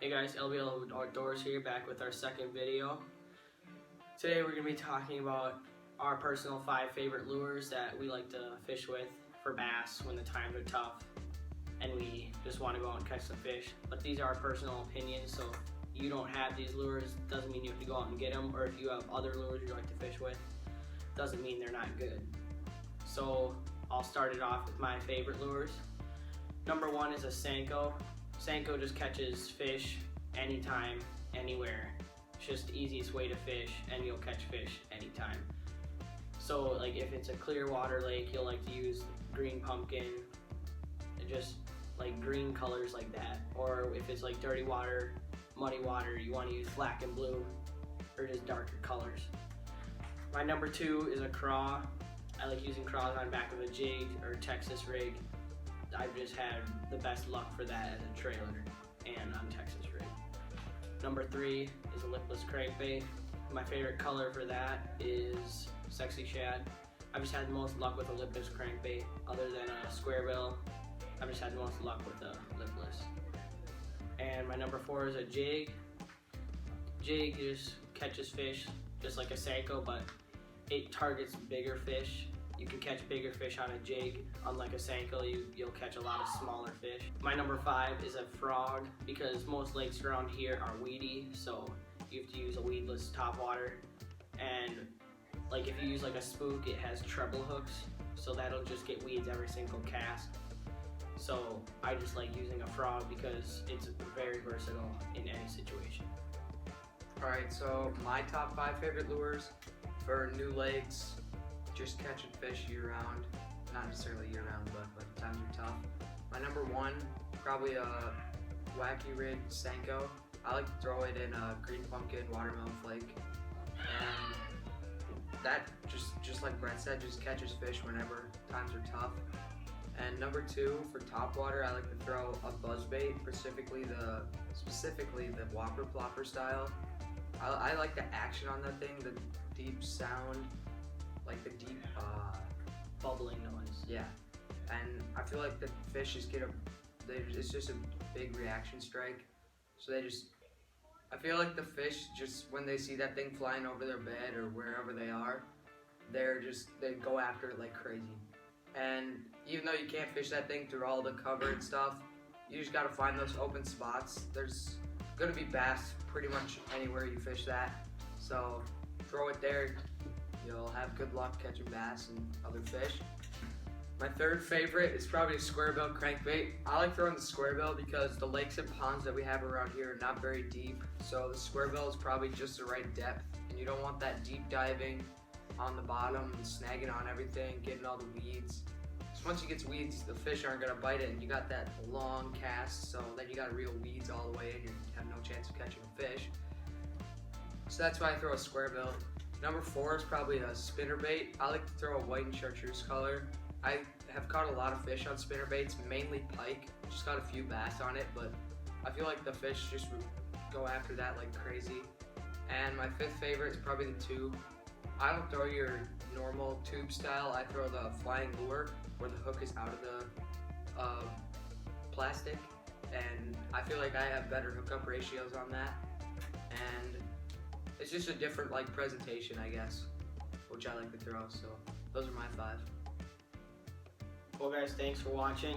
Hey guys, LBL Outdoors here, back with our second video. Today we're going to be talking about our personal 5 favorite lures that we like to fish with for bass when the times are tough and we just want to go out and catch some fish. But these are our personal opinions, so if you don't have these lures, doesn't mean you have to go out and get them, or if you have other lures you like to fish with, doesn't mean they're not good. So I'll start it off with my favorite lures. Number 1 is a Senko. Senko just catches fish anytime, anywhere. It's just the easiest way to fish, and you'll catch fish anytime. So like if it's a clear water lake, you'll like to use green pumpkin, just like green colors like that. Or if it's like dirty water, muddy water, you want to use black and blue, or just darker colors. My number 2 is a craw. I like using craws on back of a jig or Texas rig. I've just had the best luck for that as a trailer and on Texas rig. Number 3 is a lipless crankbait. My favorite color for that is Sexy Shad. I've just had the most luck with a lipless crankbait. Other than a square bill, I've just had the most luck with a lipless. And my number 4 is a jig. Jig just catches fish just like a Senko, but it targets bigger fish. You can catch bigger fish on a jig. Unlike a Senko, you'll catch a lot of smaller fish. My number 5 is a frog, because most lakes around here are weedy, so you have to use a weedless topwater. And like if you use like a spook, it has treble hooks, so that'll just get weeds every single cast. So I just like using a frog because it's very versatile in any situation. Alright, so my top 5 favorite lures for new lakes, just catching fish year-round. Not necessarily year-round, but when times are tough. My number 1, probably a Wacky Rig Senko. I like to throw it in a green pumpkin watermelon flake. And that, just like Brett said, just catches fish whenever times are tough. And number 2, for topwater, I like to throw a buzzbait, specifically the Whopper Plopper style. I like the action on that thing, the deep sound, like the deep bubbling noise. Yeah, and I feel like the fish just it's just a big reaction strike. So I feel like the fish just, when they see that thing flying over their bed or wherever they are, they go after it like crazy. And even though you can't fish that thing through all the cover and stuff, you just gotta find those open spots. There's gonna be bass pretty much anywhere you fish that. So throw it there. You'll have good luck catching bass and other fish. My 3rd favorite is probably a square bill crankbait. I like throwing the square bill because the lakes and ponds that we have around here are not very deep. So the square bill is probably just the right depth, and you don't want that deep diving on the bottom and snagging on everything, getting all the weeds. So once you get weeds, the fish aren't gonna bite it, and you got that long cast, so then you got real weeds all the way and you have no chance of catching a fish. So that's why I throw a square bill. Number 4 is probably a spinnerbait. I like to throw a white and chartreuse color. I have caught a lot of fish on spinnerbaits, mainly pike. Just got a few bass on it, but I feel like the fish just go after that like crazy. And my 5th favorite is probably the tube. I don't throw your normal tube style. I throw the flying lure, where the hook is out of the plastic. And I feel like I have better hookup ratios on that. And it's just a different like presentation, I guess, which I like to throw. So those are my 5. Well guys, thanks for watching.